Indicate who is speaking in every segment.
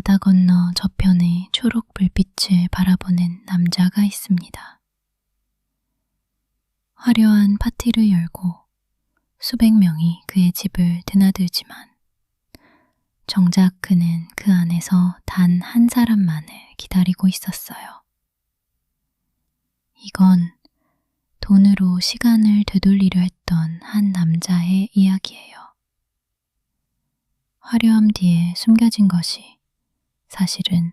Speaker 1: 바다 건너 저편의 초록 불빛을 바라보는 남자가 있습니다. 화려한 파티를 열고 수백 명이 그의 집을 드나들지만 정작 그는 그 안에서 단 한 사람만을 기다리고 있었어요. 이건 돈으로 시간을 되돌리려 했던 한 남자의 이야기예요. 화려함 뒤에 숨겨진 것이 사실은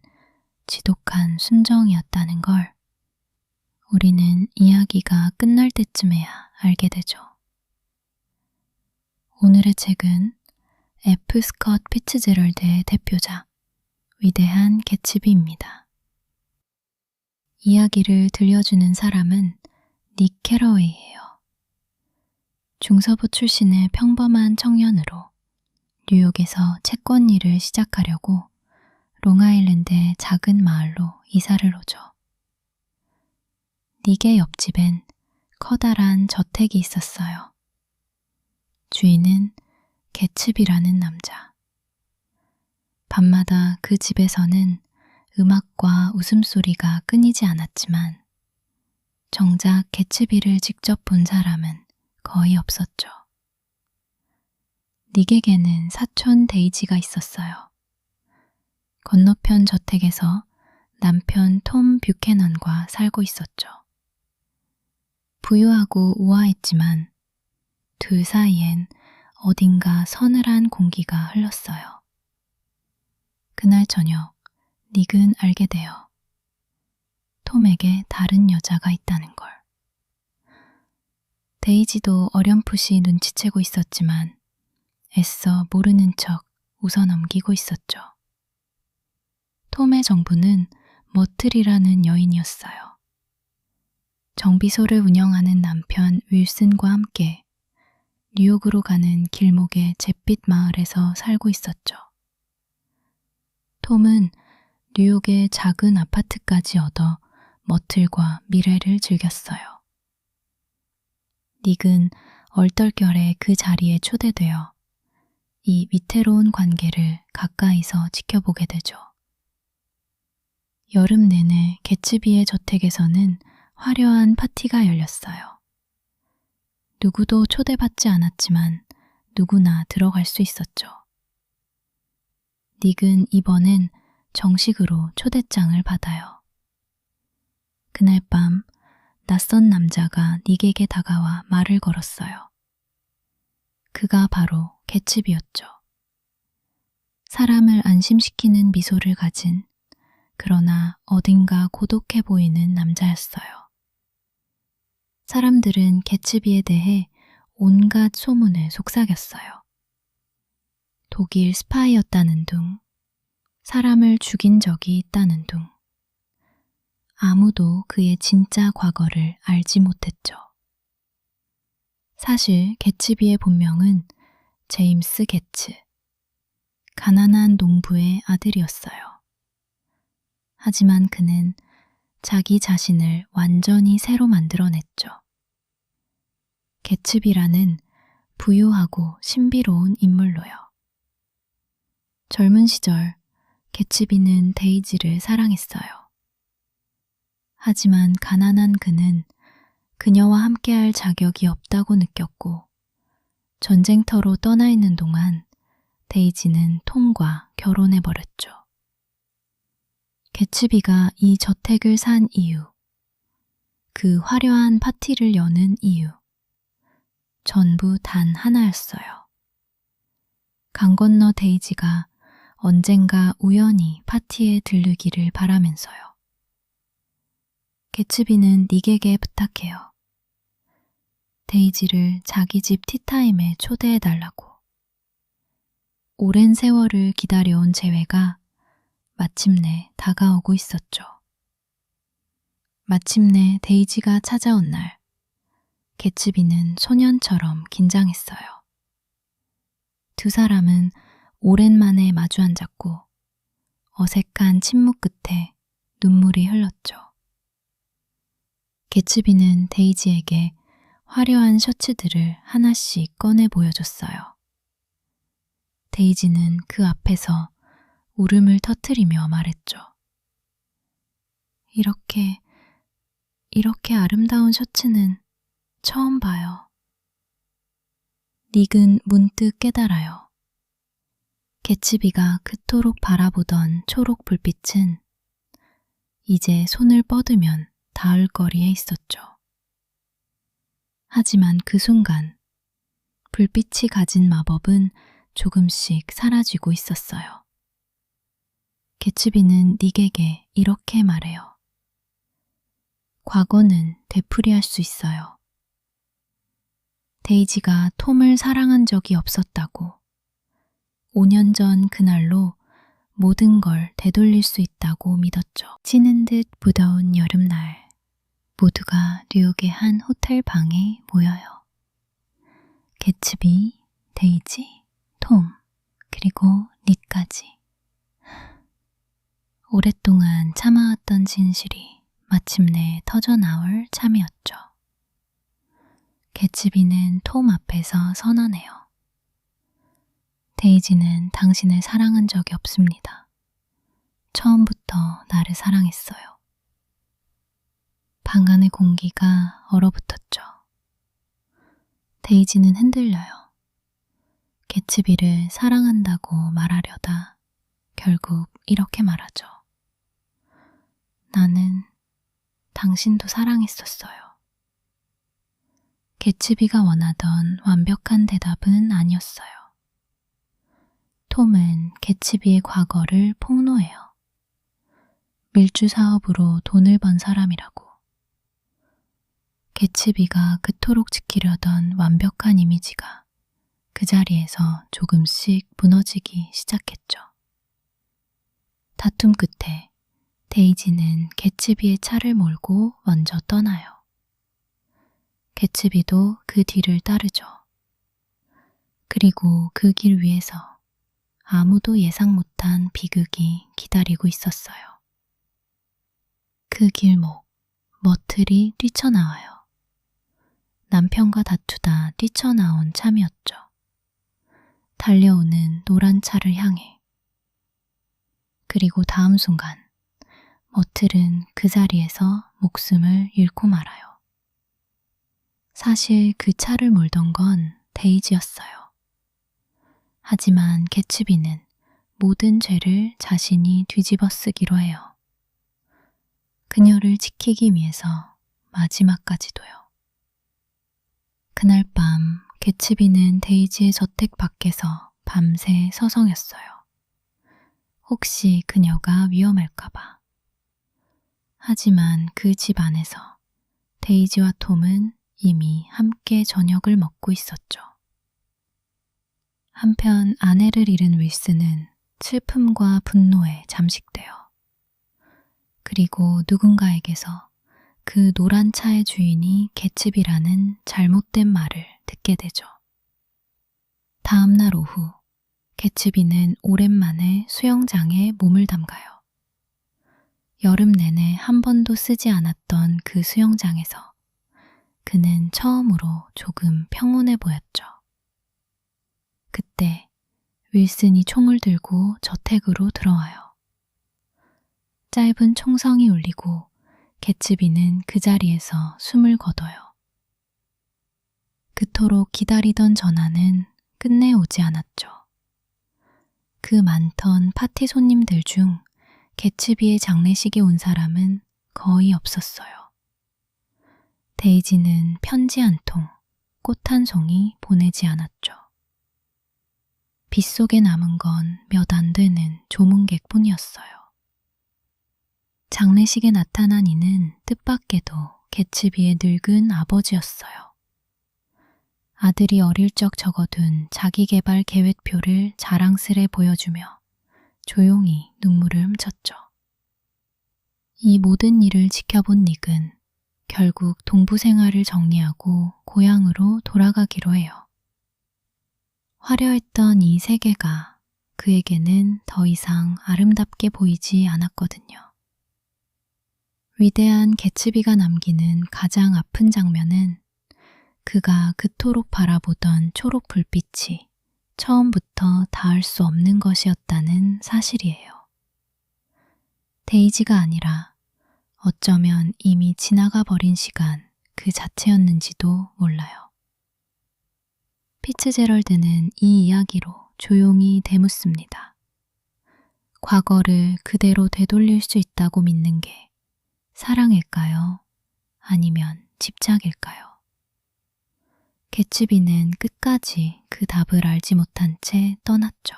Speaker 1: 지독한 순정이었다는 걸 우리는 이야기가 끝날 때쯤에야 알게 되죠. 오늘의 책은 F. 스콧 피츠제럴드의 대표작 위대한 개츠비입니다. 이야기를 들려주는 사람은 닉 캐러웨이예요. 중서부 출신의 평범한 청년으로 뉴욕에서 채권 일을 시작하려고 롱아일랜드의 작은 마을로 이사를 오죠. 닉의 옆집엔 커다란 저택이 있었어요. 주인은 개츠비라는 남자. 밤마다 그 집에서는 음악과 웃음소리가 끊이지 않았지만 정작 개츠비를 직접 본 사람은 거의 없었죠. 닉에게는 사촌 데이지가 있었어요. 건너편 저택에서 남편 톰 뷰캐넌과 살고 있었죠. 부유하고 우아했지만 둘 사이엔 어딘가 서늘한 공기가 흘렀어요. 그날 저녁 닉은 알게 돼요. 톰에게 다른 여자가 있다는 걸. 데이지도 어렴풋이 눈치채고 있었지만 애써 모르는 척 웃어넘기고 있었죠. 톰의 정부는 머틀이라는 여인이었어요. 정비소를 운영하는 남편 윌슨과 함께 뉴욕으로 가는 길목의 잿빛 마을에서 살고 있었죠. 톰은 뉴욕의 작은 아파트까지 얻어 머틀과 미래를 즐겼어요. 닉은 얼떨결에 그 자리에 초대되어 이 위태로운 관계를 가까이서 지켜보게 되죠. 여름 내내 개츠비의 저택에서는 화려한 파티가 열렸어요. 누구도 초대받지 않았지만 누구나 들어갈 수 있었죠. 닉은 이번엔 정식으로 초대장을 받아요. 그날 밤 낯선 남자가 닉에게 다가와 말을 걸었어요. 그가 바로 개츠비였죠. 사람을 안심시키는 미소를 가진 그러나 어딘가 고독해 보이는 남자였어요. 사람들은 개츠비에 대해 온갖 소문을 속삭였어요. 독일 스파이였다는 둥, 사람을 죽인 적이 있다는 둥. 아무도 그의 진짜 과거를 알지 못했죠. 사실 개츠비의 본명은 제임스 게츠, 가난한 농부의 아들이었어요. 하지만 그는 자기 자신을 완전히 새로 만들어냈죠. 개츠비라는 부유하고 신비로운 인물로요. 젊은 시절 개츠비는 데이지를 사랑했어요. 하지만 가난한 그는 그녀와 함께할 자격이 없다고 느꼈고 전쟁터로 떠나 있는 동안 데이지는 톰과 결혼해버렸죠. 개츠비가 이 저택을 산 이유, 그 화려한 파티를 여는 이유, 전부 단 하나였어요. 강 건너 데이지가 언젠가 우연히 파티에 들르기를 바라면서요. 개츠비는 닉에게 부탁해요. 데이지를 자기 집 티타임에 초대해달라고. 오랜 세월을 기다려온 재회가 마침내 다가오고 있었죠. 마침내 데이지가 찾아온 날, 개츠비는 소년처럼 긴장했어요. 두 사람은 오랜만에 마주 앉았고 어색한 침묵 끝에 눈물이 흘렀죠. 개츠비는 데이지에게 화려한 셔츠들을 하나씩 꺼내 보여줬어요. 데이지는 그 앞에서 울음을 터뜨리며 말했죠. 이렇게 아름다운 셔츠는 처음 봐요. 닉은 문득 깨달아요. 개츠비가 그토록 바라보던 초록 불빛은 이제 손을 뻗으면 닿을 거리에 있었죠. 하지만 그 순간 불빛이 가진 마법은 조금씩 사라지고 있었어요. 개츠비는 닉에게 이렇게 말해요. 과거는 되풀이할 수 있어요. 데이지가 톰을 사랑한 적이 없었다고 5년 전 그날로 모든 걸 되돌릴 수 있다고 믿었죠. 찌는 듯 무더운 여름날 모두가 뉴욕의 한 호텔 방에 모여요. 개츠비, 데이지, 톰, 그리고 닉까지. 오랫동안 참아왔던 진실이 마침내 터져나올 참이었죠. 개츠비는 톰 앞에서 선언해요. 데이지는 당신을 사랑한 적이 없습니다. 처음부터 나를 사랑했어요. 방 안의 공기가 얼어붙었죠. 데이지는 흔들려요. 개츠비를 사랑한다고 말하려다 결국 이렇게 말하죠. 나는 당신도 사랑했었어요. 개츠비가 원하던 완벽한 대답은 아니었어요. 톰은 개츠비의 과거를 폭로해요. 밀주 사업으로 돈을 번 사람이라고. 개츠비가 그토록 지키려던 완벽한 이미지가 그 자리에서 조금씩 무너지기 시작했죠. 다툼 끝에 데이지는 개츠비의 차를 몰고 먼저 떠나요. 개츠비도 그 뒤를 따르죠. 그리고 그 길 위에서 아무도 예상 못한 비극이 기다리고 있었어요. 그 길목, 머틀이 뛰쳐나와요. 남편과 다투다 뛰쳐나온 참이었죠. 달려오는 노란 차를 향해. 그리고 다음 순간 머틀은 그 자리에서 목숨을 잃고 말아요. 사실 그 차를 몰던 건 데이지였어요. 하지만 개츠비는 모든 죄를 자신이 뒤집어 쓰기로 해요. 그녀를 지키기 위해서 마지막까지도요. 그날 밤 개츠비는 데이지의 저택 밖에서 밤새 서성였어요. 혹시 그녀가 위험할까봐. 하지만 그 집 안에서 데이지와 톰은 이미 함께 저녁을 먹고 있었죠. 한편 아내를 잃은 윌슨은 슬픔과 분노에 잠식돼요. 그리고 누군가에게서 그 노란 차의 주인이 개츠비라는 잘못된 말을 듣게 되죠. 다음 날 오후, 개츠비는 오랜만에 수영장에 몸을 담가요. 여름 내내 한 번도 쓰지 않았던 그 수영장에서 그는 처음으로 조금 평온해 보였죠. 그때 윌슨이 총을 들고 저택으로 들어와요. 짧은 총성이 울리고 개츠비는 그 자리에서 숨을 거둬요. 그토록 기다리던 전화는 끝내 오지 않았죠. 그 많던 파티 손님들 중 개츠비의 장례식에 온 사람은 거의 없었어요. 데이지는 편지 한 통, 꽃 한 송이 보내지 않았죠. 빗속에 남은 건 몇 안 되는 조문객뿐이었어요. 장례식에 나타난 이는 뜻밖에도 개츠비의 늙은 아버지였어요. 아들이 어릴 적 적어둔 자기계발 계획표를 자랑스레 보여주며 조용히 눈물을 훔쳤죠. 이 모든 일을 지켜본 닉은 결국 동부 생활을 정리하고 고향으로 돌아가기로 해요. 화려했던 이 세계가 그에게는 더 이상 아름답게 보이지 않았거든요. 위대한 개츠비가 남기는 가장 아픈 장면은 그가 그토록 바라보던 초록 불빛이 처음부터 닿을 수 없는 것이었다는 사실이에요. 데이지가 아니라 어쩌면 이미 지나가 버린 시간 그 자체였는지도 몰라요. 피츠제럴드는 이 이야기로 조용히 되묻습니다. 과거를 그대로 되돌릴 수 있다고 믿는 게 사랑일까요? 아니면 집착일까요? 개츠비는 끝까지 그 답을 알지 못한 채 떠났죠.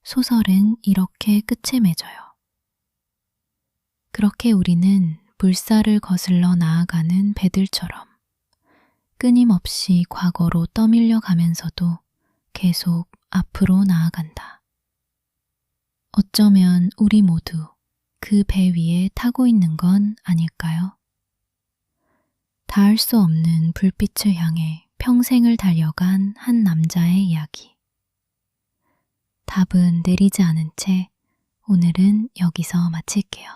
Speaker 1: 소설은 이렇게 끝에 맺어요. 그렇게 우리는 물살을 거슬러 나아가는 배들처럼 끊임없이 과거로 떠밀려 가면서도 계속 앞으로 나아간다. 어쩌면 우리 모두 그 배 위에 타고 있는 건 아닐까요? 닿을 수 없는 불빛을 향해 평생을 달려간 한 남자의 이야기. 답은 내리지 않은 채 오늘은 여기서 마칠게요.